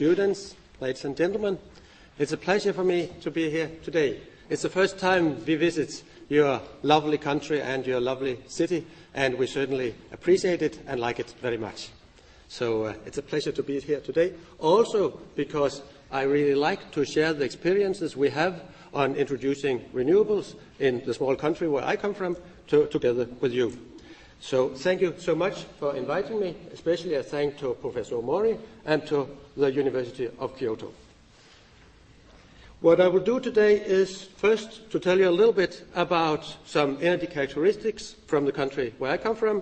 students, ladies and gentlemen. It's a pleasure for me to be here today. It's the first time we visit your lovely country and your lovely city, and we certainly appreciate it and like it very much. So it's a pleasure to be here today, also because I really like to share the experiences we have on introducing renewables in the small country where I come from together with you. So thank you so much for inviting me, especially a thank to Professor Omori and to the University of Kyoto. What I will do today is first to tell you a little bit about some energy characteristics from the country where I come from.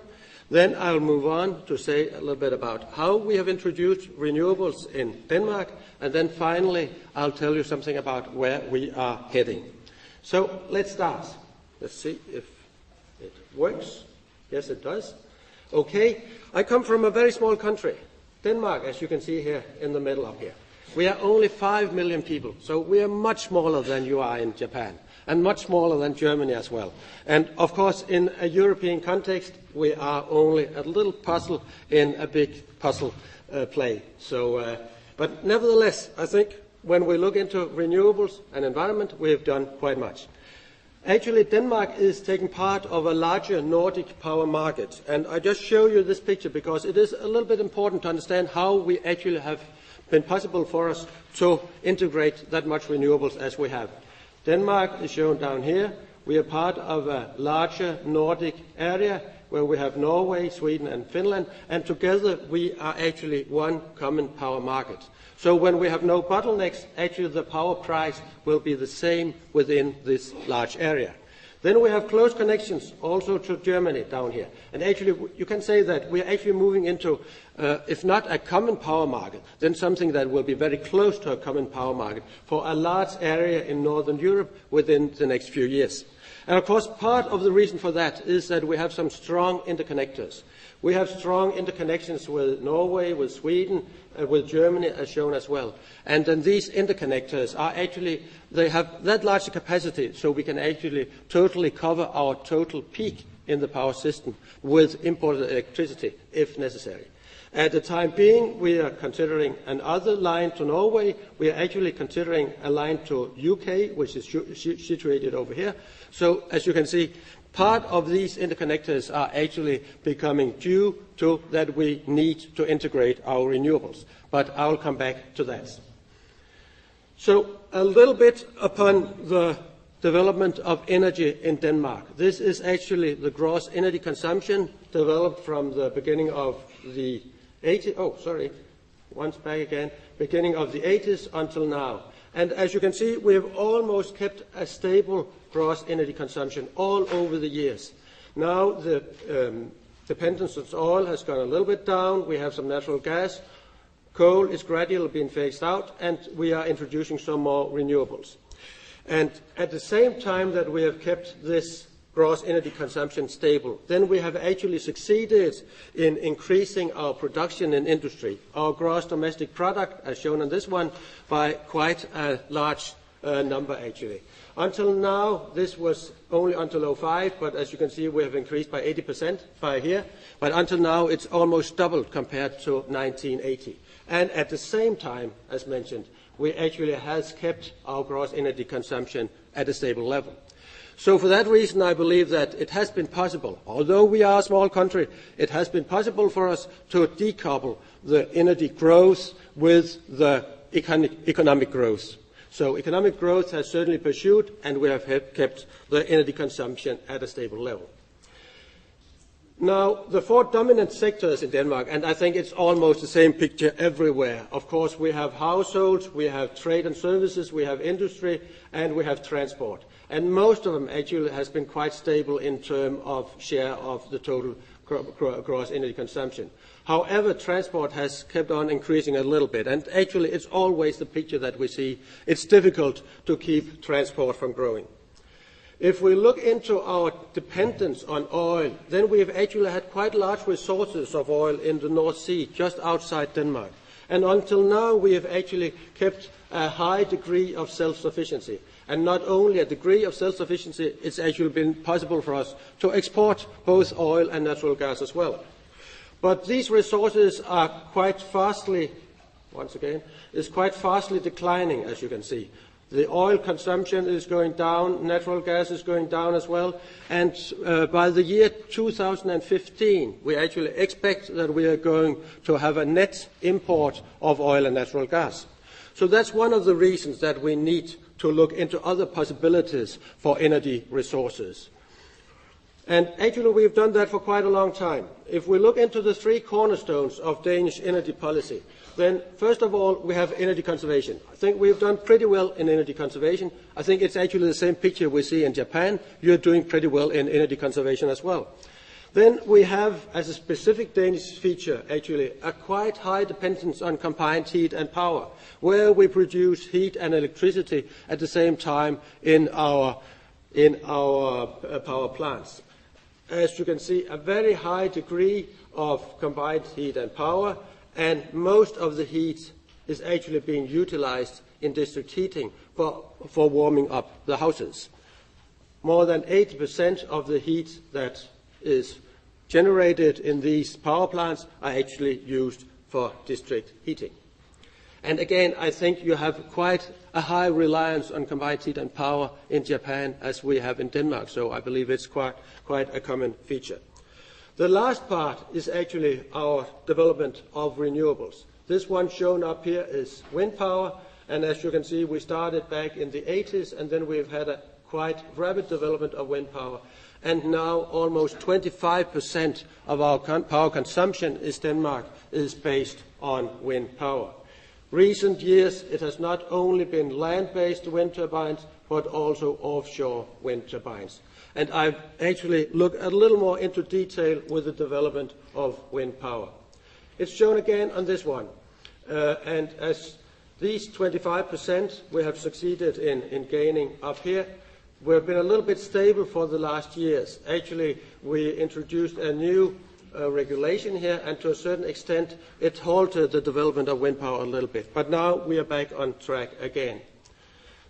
Then I'll move on to say a little bit about how we have introduced renewables in Denmark. And then finally, I'll tell you something about where we are heading. So let's start. Let's see if it works. Yes, it does. Okay. I come from a very small country, Denmark, as you can see here in the middle up here. We are only 5 million people, so we are much smaller than you are in Japan, and much smaller than Germany as well. And of course, in a European context, we are only a little puzzle in a big puzzle play. So, but nevertheless, I think when we look into renewables and environment, we have done quite much. Actually, Denmark is taking part of a larger Nordic power market, and I just show you this picture because it is a little bit important to understand how we actually have been possible for us to integrate that much renewables as we have. Denmark is shown down here. We are part of a larger Nordic area where we have Norway, Sweden and Finland, and together we are actually one common power market. So when we have no bottlenecks, actually the power price will be the same within this large area. Then we have close connections also to Germany down here. And actually, you can say that we are actually moving into, if not a common power market, then something that will be very close to a common power market for a large area in Northern Europe within the next few years. And of course, part of the reason for that is that we have some strong interconnectors. We have strong interconnections with Norway, with Sweden, with Germany as shown as well. And then these interconnectors are actually, they have that large capacity so we can actually totally cover our total peak in the power system with imported electricity if necessary. At the time being, we are considering another line to Norway. We are actually considering a line to UK, which is situated over here. So as you can see, part of these interconnectors are actually becoming due to that we need to integrate our renewables. But I'll come back to that. So a little bit upon the development of energy in Denmark. This is actually the gross energy consumption developed from the beginning of the 80s, beginning of the 80s until now. And as you can see, we have almost kept a stable gross energy consumption all over the years. Now the dependence on oil has gone a little bit down. We have some natural gas. Coal is gradually being phased out, and we are introducing some more renewables. And at the same time that we have kept this gross energy consumption stable, then we have actually succeeded in increasing our production in industry, our gross domestic product, as shown on this one, by quite a large number actually. Until now, this was only until 2005, but as you can see, we have increased by 80% by here. But until now, it's almost doubled compared to 1980. And at the same time, as mentioned, we actually has kept our gross energy consumption at a stable level. So for that reason, I believe that it has been possible, although we are a small country, it has been possible for us to decouple the energy growth with the economic growth. So economic growth has certainly pursued, and we have kept the energy consumption at a stable level. Now, the four dominant sectors in Denmark, and I think it's almost the same picture everywhere. Of course, we have households, we have trade and services, we have industry, and we have transport. And most of them actually has been quite stable in terms of share of the total gross energy consumption. However, transport has kept on increasing a little bit, and actually it's always the picture that we see. It's difficult to keep transport from growing. If we look into our dependence on oil, then we have actually had quite large resources of oil in the North Sea, just outside Denmark. And until now, we have actually kept a high degree of self-sufficiency. And not only a degree of self-sufficiency, it's actually been possible for us to export both oil and natural gas as well. But these resources are quite fastly once again, is quite fastly declining, as you can see. The oil consumption is going down, natural gas is going down as well, and by the year 2015, we actually expect that we are going to have a net import of oil and natural gas. So that's one of the reasons that we need to look into other possibilities for energy resources. And actually, we've done that for quite a long time. If we look into the three cornerstones of Danish energy policy, then first of all, we have energy conservation. I think we've done pretty well in energy conservation. I think it's actually the same picture we see in Japan. You're doing pretty well in energy conservation as well. Then we have, as a specific Danish feature, actually, a quite high dependence on combined heat and power, where we produce heat and electricity at the same time in our power plants. As you can see, a very high degree of combined heat and power, and most of the heat is actually being utilized in district heating for warming up the houses. More than 80% of the heat that is generated in these power plants are actually used for district heating. And again, I think you have quite a high reliance on combined heat and power in Japan, as we have in Denmark, so I believe it's quite a common feature. The last part is actually our development of renewables. This one shown up here is wind power, and as you can see, we started back in the 80s, and then we've had a quite rapid development of wind power, and now almost 25% of our power consumption in Denmark is based on wind power. Recent years, it has not only been land-based wind turbines, but also offshore wind turbines. And I've actually looked a little more into detail with the development of wind power. It's shown again on this one. And as these 25% we have succeeded in gaining up here, we've been a little bit stable for the last years. Actually, we introduced a new regulation here, and to a certain extent, it halted the development of wind power a little bit. But now we are back on track again.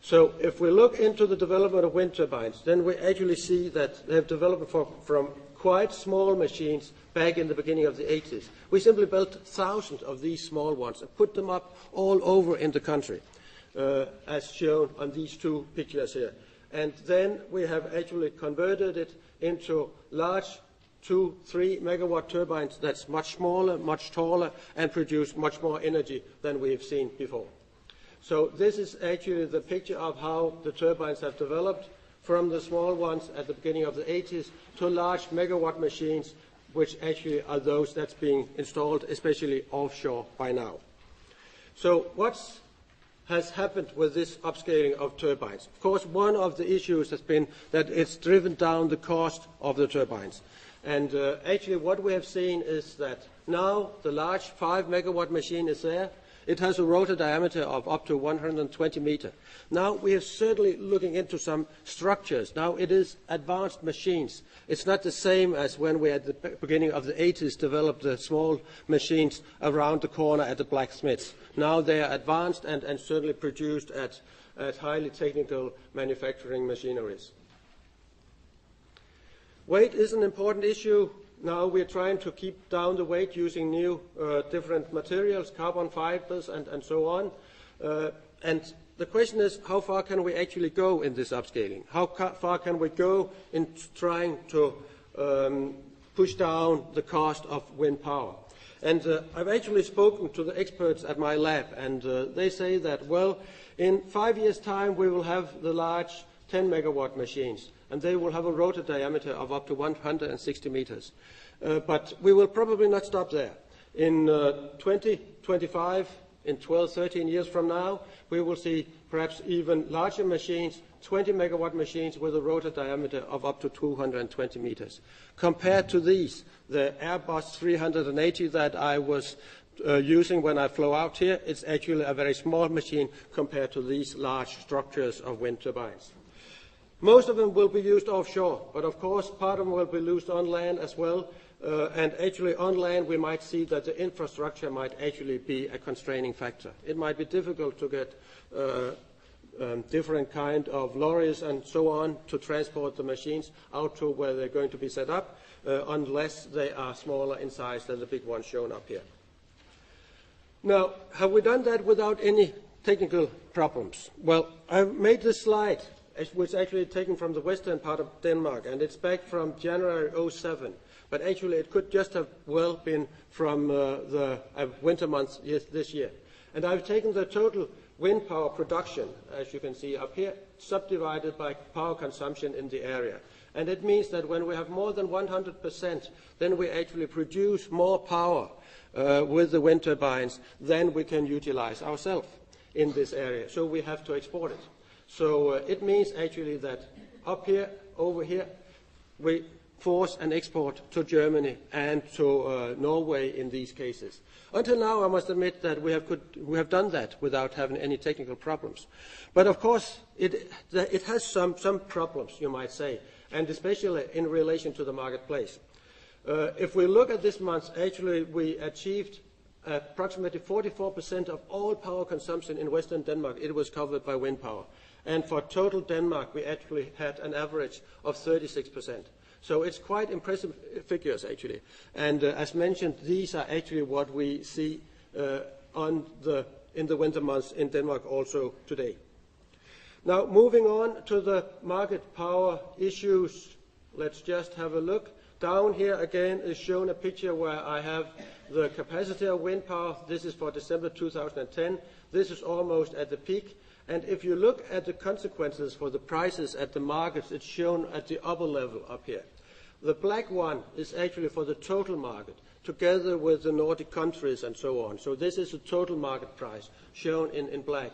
So if we look into the development of wind turbines, then we actually see that they have developed from quite small machines back in the beginning of the 80s. We simply built thousands of these small ones and put them up all over in the country, as shown on these two pictures here. And then we have actually converted it into large 2-3 megawatt turbines that's much smaller, much taller, and produce much more energy than we have seen before. So this is actually the picture of how the turbines have developed from the small ones at the beginning of the 80s to large megawatt machines, which actually are those that's being installed, especially offshore by now. So what has happened with this upscaling of turbines? Of course, one of the issues has been that it's driven down the cost of the turbines. And actually what we have seen is that now the large 5 megawatt machine is there. It has a rotor diameter of up to 120 meters. Now we are certainly looking into some structures. Now it is advanced machines. It's not the same as when we at the beginning of the 80s developed the small machines around the corner at the blacksmiths. Now they are advanced and certainly produced at highly technical manufacturing machineries. Weight is an important issue. Now we're trying to keep down the weight using new different materials, carbon fibers and so on. And the question is, how far can we actually go in this upscaling? How far can we go in trying to push down the cost of wind power? And I've actually spoken to the experts at my lab, and they say that, well, in 5 years' time we will have the large 10 megawatt machines, and they will have a rotor diameter of up to 160 meters. But we will probably not stop there. In 2025, in 12, 13 years from now, we will see perhaps even larger machines, 20 megawatt machines with a rotor diameter of up to 220 meters. Compared to these, the Airbus 380 that I was using when I flew out here, it's actually a very small machine compared to these large structures of wind turbines. Most of them will be used offshore, but of course part of them will be used on land as well. And actually on land we might see that the infrastructure might actually be a constraining factor. It might be difficult to get different kind of lorries and so on to transport the machines out to where they're going to be set up, unless they are smaller in size than the big ones shown up here. Now, have we done that without any technical problems? Well, I've made this slide, which is actually taken from the western part of Denmark, and it's back from January 2007. But actually, it could just have well been from the winter months this year. And I've taken the total wind power production, as you can see up here, subdivided by power consumption in the area. And it means that when we have more than 100%, then we actually produce more power with the wind turbines than we can utilize ourselves in this area. So we have to export it. So it means actually that up here, over here, we force an export to Germany and to Norway in these cases. Until now, I must admit that we have done that without having any technical problems. But of course, it has some problems, you might say, and especially in relation to the marketplace. If we look at this month, actually we achieved approximately 44% of all power consumption in Western Denmark. It was covered by wind power. And for total Denmark, we actually had an average of 36%. So it's quite impressive figures, actually. And as mentioned, these are actually what we see in the winter months in Denmark also today. Now, moving on to the market power issues, let's just have a look. Down here again is shown a picture where I have the capacity of wind power. This is for December 2010. This is almost at the peak. And if you look at the consequences for the prices at the markets, it's shown at the upper level up here. The black one is actually for the total market, together with the Nordic countries and so on. So this is the total market price, shown in black.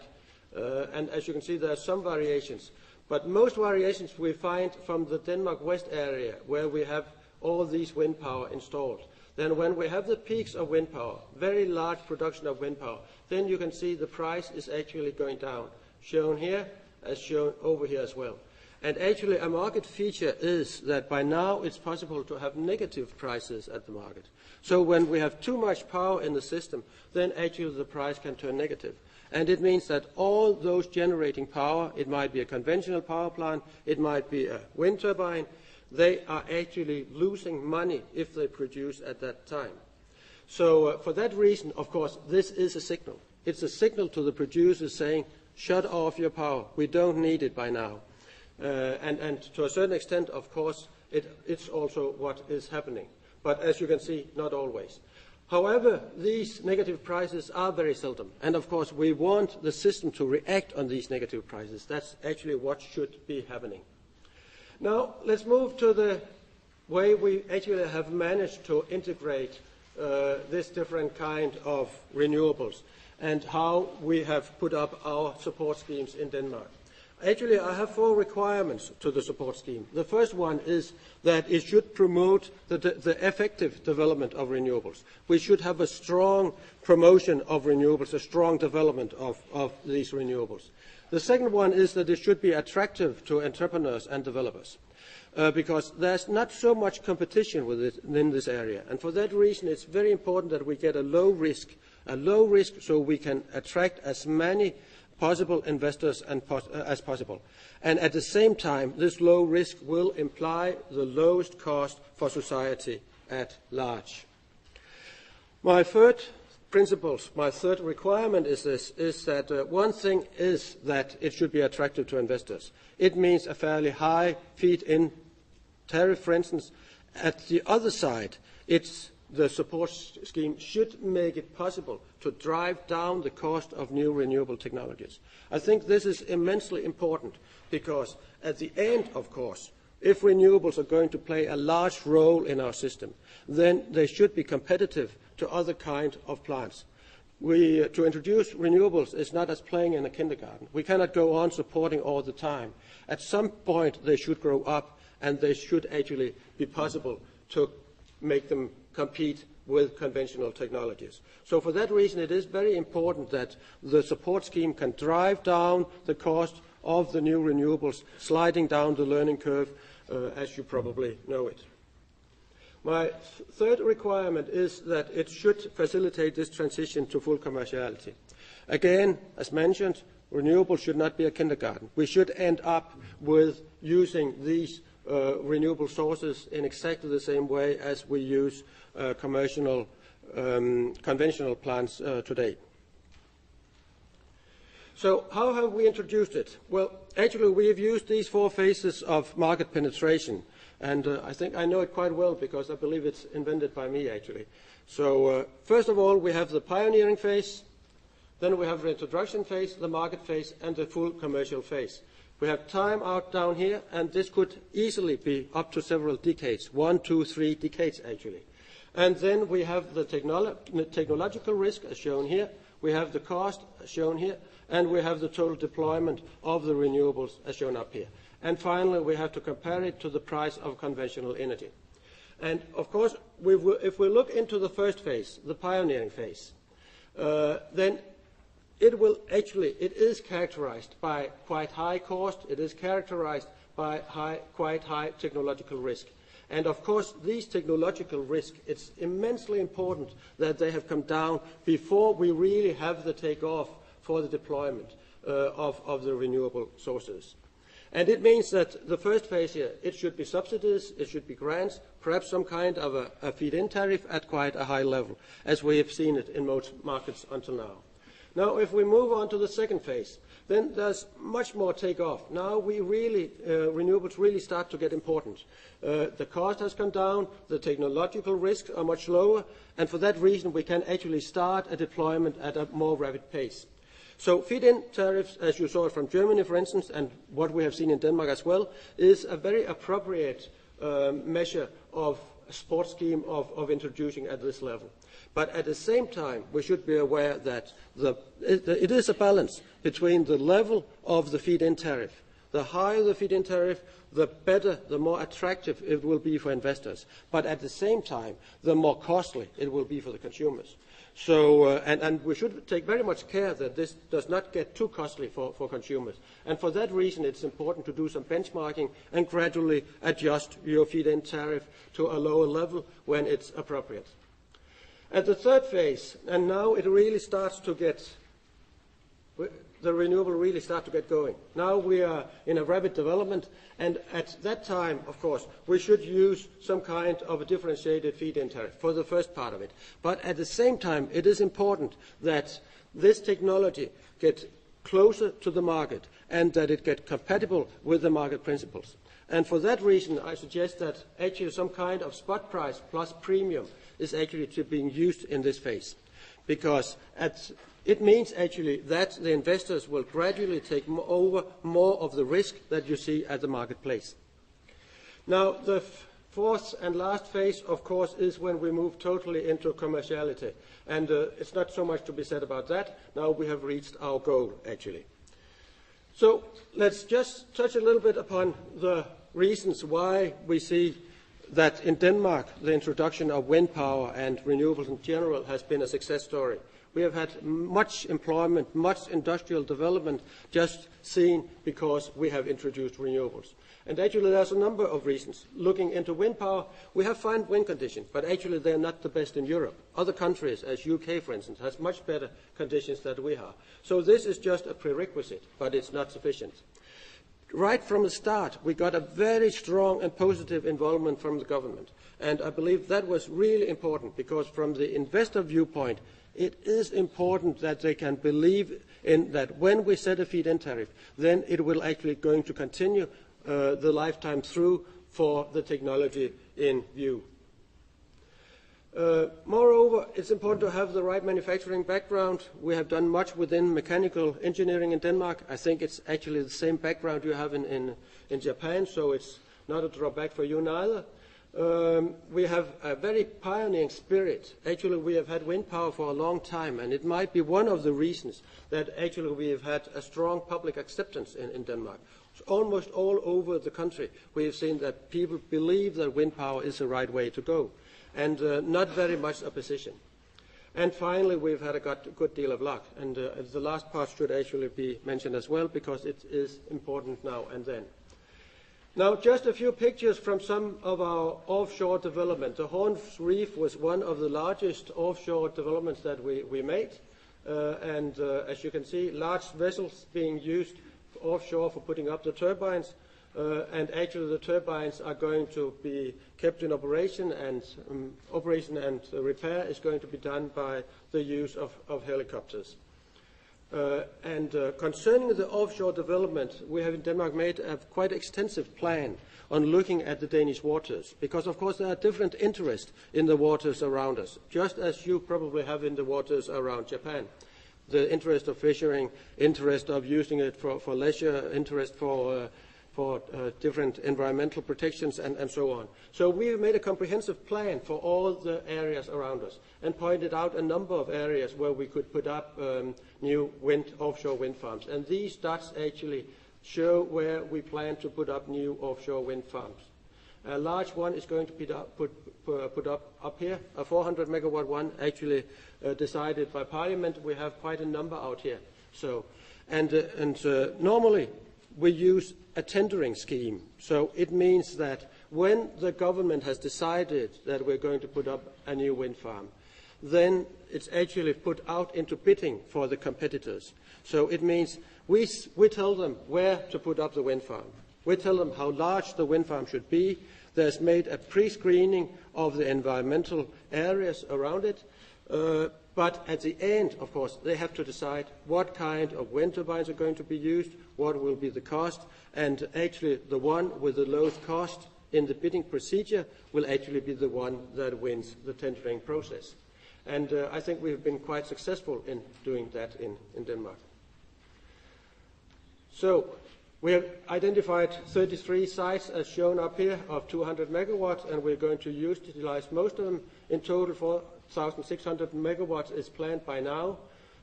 And as you can see, there are some variations. But most variations we find from the Denmark West area, where we have all these wind power installed. Then when we have the peaks of wind power, very large production of wind power, then you can see the price is actually going down, shown here as shown over here as well. And actually a market feature is that by now it's possible to have negative prices at the market. So when we have too much power in the system, then actually the price can turn negative. And it means that all those generating power, it might be a conventional power plant, it might be a wind turbine, they are actually losing money if they produce at that time. So for that reason, of course, this is a signal. It's a signal to the producers saying, shut off your power, we don't need it by now. And to a certain extent, of course, it's also what is happening. But as you can see, not always. However, these negative prices are very seldom. And of course, we want the system to react on these negative prices. That's actually what should be happening. Now, let's move to the way we actually have managed to integrate this different kind of renewables and how we have put up our support schemes in Denmark. Actually, I have 4 requirements to the support scheme. The first one is that it should promote the effective development of renewables. We should have a strong promotion of renewables, a strong development of these renewables. The second one is that it should be attractive to entrepreneurs and developers, because there's not so much competition with it in this area. And for that reason, it's very important that we get a low risk so we can attract as many possible investors as possible. And at the same time, this low risk will imply the lowest cost for society at large. My third requirement is that one thing is that it should be attractive to investors. It means a fairly high feed-in tariff, for instance. At the other side, the support scheme should make it possible to drive down the cost of new renewable technologies. I think this is immensely important because at the end, of course, if renewables are going to play a large role in our system, then they should be competitive to other kinds of plants. To introduce renewables is not as playing in a kindergarten. We cannot go on supporting all the time. At some point, they should grow up, and they should actually be possible to make them compete with conventional technologies. So for that reason, it is very important that the support scheme can drive down the cost of the new renewables, sliding down the learning curve, as you probably know it. My third requirement is that it should facilitate this transition to full commerciality. Again, as mentioned, renewables should not be a kindergarten. We should end up with using these renewable sources in exactly the same way as we use conventional conventional plants today. So how have we introduced it? Well, actually, we have used these 4 phases of market penetration. And I think I know it quite well because I believe it's invented by me, actually. So first of all, we have the pioneering phase. Then we have the introduction phase, the market phase, and the full commercial phase. We have time out down here, and this could easily be up to several decades, 1, 2, 3 decades, actually. And then we have the technological risk, as shown here. We have the cost, as shown here. And we have the total deployment of the renewables, as shown up here. And finally, we have to compare it to the price of conventional energy. And of course, if we look into the first phase, the pioneering phase, then it is characterized by quite high cost. It is characterized by quite high technological risk. And of course, these technological risks, it's immensely important that they have come down before we really have the takeoff for the deployment of the renewable sources. And it means that the first phase here, it should be subsidies, it should be grants, perhaps some kind of a feed-in tariff at quite a high level, as we have seen it in most markets until now. Now, if we move on to the second phase, then there's much more takeoff. Now renewables really start to get important. The cost has come down, the technological risks are much lower, and for that reason we can actually start a deployment at a more rapid pace. So feed-in tariffs, as you saw from Germany, for instance, and what we have seen in Denmark as well, is a very appropriate measure of a support scheme of introducing at this level. But at the same time, we should be aware that it is a balance between the level of the feed-in tariff. The higher the feed-in tariff, the better, the more attractive it will be for investors. But at the same time, the more costly it will be for the consumers. So, and we should take very much care that this does not get too costly for consumers. And for that reason, it's important to do some benchmarking and gradually adjust your feed-in tariff to a lower level when it's appropriate. At the third phase, and now it really starts to get, the renewable really start to get going. Now we are in a rapid development, and at that time, of course, we should use some kind of a differentiated feed-in tariff for the first part of it. But at the same time, it is important that this technology gets closer to the market and that it gets compatible with the market principles. And for that reason, I suggest that actually some kind of spot price plus premium is actually being used in this phase, because it means actually that the investors will gradually take over more of the risk that you see at the marketplace. Now, the fourth and last phase, of course, is when we move totally into commerciality. And it's not so much to be said about that. Now we have reached our goal, actually. So let's just touch a little bit upon the reasons why we see that in Denmark the introduction of wind power and renewables in general has been a success story. We have had much employment, much industrial development just seen because we have introduced renewables. And actually there's a number of reasons. Looking into wind power, we have fine wind conditions, but actually they're not the best in Europe. Other countries, as UK for instance, has much better conditions than we have. So this is just a prerequisite, but it's not sufficient. Right from the start, we got a very strong and positive involvement from the government. And I believe that was really important because from the investor viewpoint, it is important that they can believe in that when we set a feed-in tariff, then it will actually going to continue the lifetime through for the technology in view. Moreover, it's important to have the right manufacturing background. We have done much within mechanical engineering in Denmark. I think it's actually the same background you have in Japan, so it's not a drawback for you neither. We have a very pioneering spirit. Actually, we have had wind power for a long time, and it might be one of the reasons that actually we have had a strong public acceptance in Denmark. So almost all over the country, we have seen that people believe that wind power is the right way to go, and not very much opposition. And finally, we've had a good deal of luck, and the last part should actually be mentioned as well, because it is important now and then. Now, just a few pictures from some of our offshore development. The Horns Reef was one of the largest offshore developments that we made. As you can see, large vessels being used offshore for putting up the turbines. and actually the turbines are going to be kept in operation, and repair is going to be done by the use of helicopters. Concerning the offshore development, we have in Denmark made a quite extensive plan on looking at the Danish waters, because of course there are different interests in the waters around us, just as you probably have in the waters around Japan. The interest of fishing, interest of using it for leisure, interest for different environmental protections and so on. So we have made a comprehensive plan for all the areas around us and pointed out a number of areas where we could put up new offshore wind farms. And these dots actually show where we plan to put up new offshore wind farms. A large one is going to be put up here, a 400 megawatt one, actually decided by Parliament. We have quite a number out here. So, normally we use a tendering scheme. So it means that when the government has decided that we're going to put up a new wind farm, then it's actually put out into bidding for the competitors. So it means we tell them where to put up the wind farm. We tell them how large the wind farm should be. There's made a pre-screening of the environmental areas around it. But at the end, of course, they have to decide what kind of wind turbines are going to be used, what will be the cost, and actually the one with the lowest cost in the bidding procedure will actually be the one that wins the tendering process. And I think we have been quite successful in doing that in Denmark. So we have identified 33 sites as shown up here of 200 megawatts, and we're going to utilize most of them. In total, 4,600 megawatts is planned by now,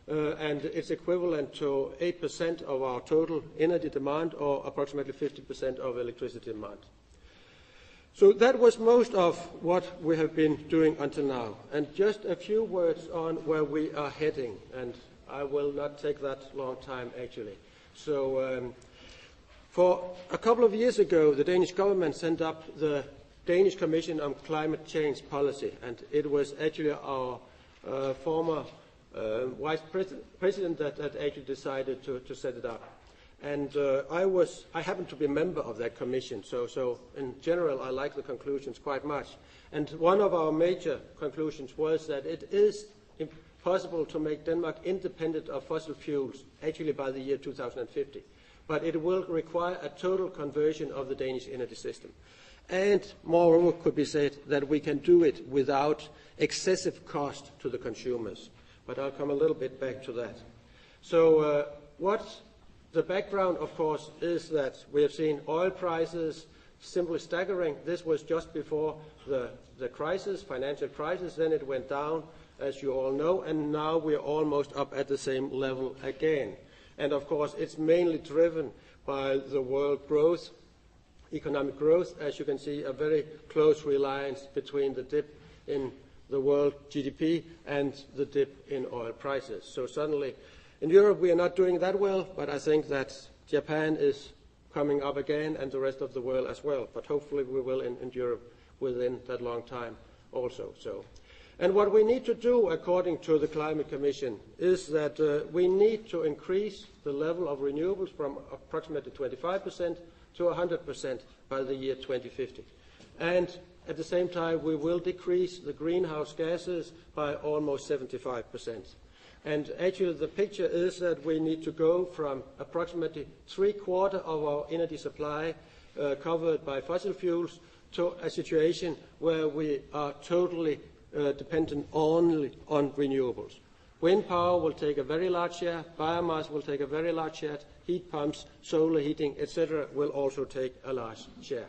and it's equivalent to 8% of our total energy demand, or approximately 50% of electricity demand. So that was most of what we have been doing until now. And just a few words on where we are heading, and I will not take that long time actually. So for a couple of years ago, the Danish government sent up the Danish Commission on Climate Change Policy, and it was actually our former vice president that actually decided to set it up. And I happen to be a member of that commission, so in general I like the conclusions quite much. And one of our major conclusions was that it is possible to make Denmark independent of fossil fuels, actually by the year 2050. But it will require a total conversion of the Danish energy system. And moreover, could be said that we can do it without excessive cost to the consumers. But I'll come a little bit back to that. So the background, of course, is that we have seen oil prices simply staggering. This was just before the financial crisis. Then it went down, as you all know, and now we're almost up at the same level again. And of course, it's mainly driven by the world growth, economic growth. As you can see, a very close reliance between the dip in the world GDP and the dip in oil prices. So suddenly, in Europe, we are not doing that well, but I think that Japan is coming up again and the rest of the world as well. But hopefully we will in Europe within that long time also. And what we need to do, according to the Climate Commission, is that we need to increase the level of renewables from approximately 25% to 100% by the year 2050. And at the same time, we will decrease the greenhouse gases by almost 75%. And actually, the picture is that we need to go from approximately 3/4 of our energy supply covered by fossil fuels to a situation where we are totally dependent only on renewables. Wind power will take a very large share, biomass will take a very large share, heat pumps, solar heating, etc. will also take a large share.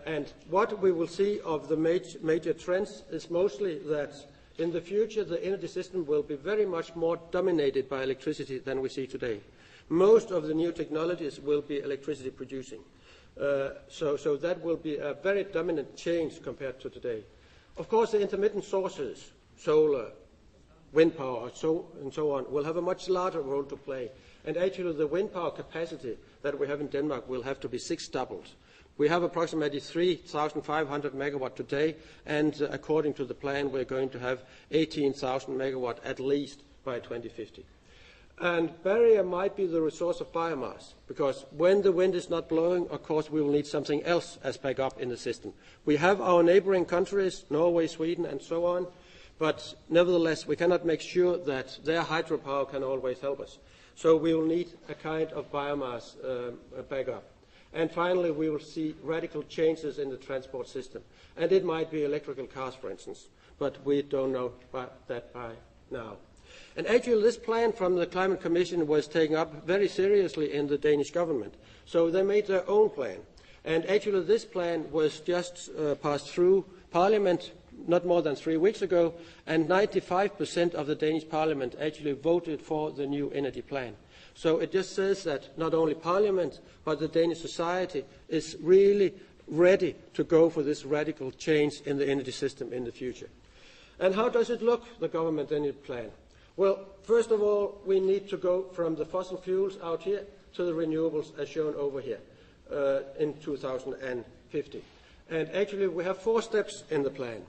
And what we will see of the major trends is mostly that in the future the energy system will be very much more dominated by electricity than we see today. Most of the new technologies will be electricity producing. So that will be a very dominant change compared to today. Of course, the intermittent sources, solar, wind power, and so on, will have a much larger role to play. And actually, the wind power capacity that we have in Denmark will have to be 6-doubled. We have approximately 3,500 megawatt today, and according to the plan, we're going to have 18,000 megawatt at least by 2050. And barrier might be the resource of biomass, because when the wind is not blowing, of course, we will need something else as backup in the system. We have our neighboring countries, Norway, Sweden, and so on, but nevertheless, we cannot make sure that their hydropower can always help us. So we will need a kind of biomass backup. And finally, we will see radical changes in the transport system. And it might be electrical cars, for instance, but we don't know that by now. And actually, this plan from the Climate Commission was taken up very seriously in the Danish government. So they made their own plan. And actually, this plan was just passed through Parliament not more than 3 weeks ago, and 95% of the Danish Parliament actually voted for the new energy plan. So it just says that not only Parliament, but the Danish society is really ready to go for this radical change in the energy system in the future. And how does it look, the government energy plan? Well, first of all, we need to go from the fossil fuels out here to the renewables as shown over here in 2050. And actually, we have 4 steps in the plan.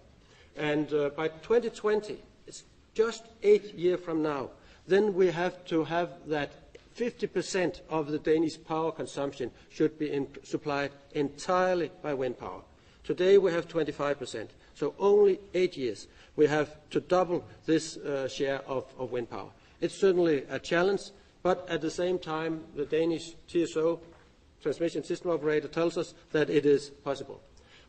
And by 2020, it's just 8 years from now, then we have to have that 50% of the Danish power consumption should be supplied entirely by wind power. Today we have 25%, so only 8 years we have to double this share of wind power. It's certainly a challenge, but at the same time the Danish TSO, transmission system operator, tells us that it is possible.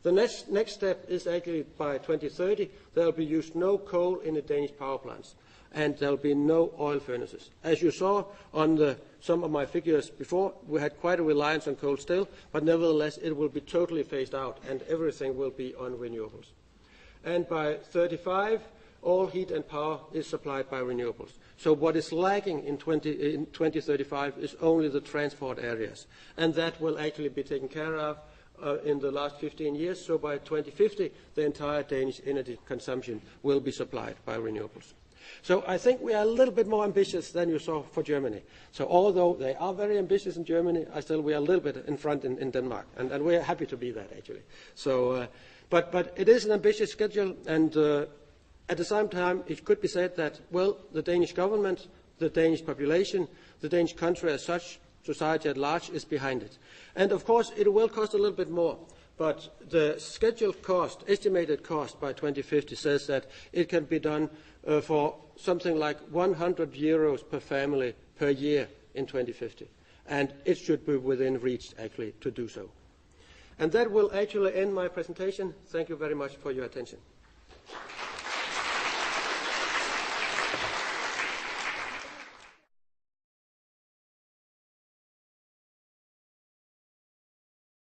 The next step is actually by 2030 there will be used no coal in the Danish power plants, and there will be no oil furnaces. As you saw on some of my figures before, we had quite a reliance on coal still, but nevertheless it will be totally phased out and everything will be on renewables. And by 35, all heat and power is supplied by renewables. So what is lacking in 2035 is only the transport areas, and that will actually be taken care of in the last 15 years. So by 2050, the entire Danish energy consumption will be supplied by renewables. So I think we are a little bit more ambitious than you saw for Germany. So although they are very ambitious in Germany, we are a little bit in front in Denmark, and we are happy to be that actually. So, but it is an ambitious schedule, and at the same time it could be said that, well, the Danish government, the Danish population, the Danish country as such, society at large is behind it. And of course it will cost a little bit more, but the scheduled cost, estimated cost by 2050 says that it can be done for something like 100 euros per family per year in 2050. And it should be within reach actually to do so. And that will actually end my presentation. Thank you very much for your attention.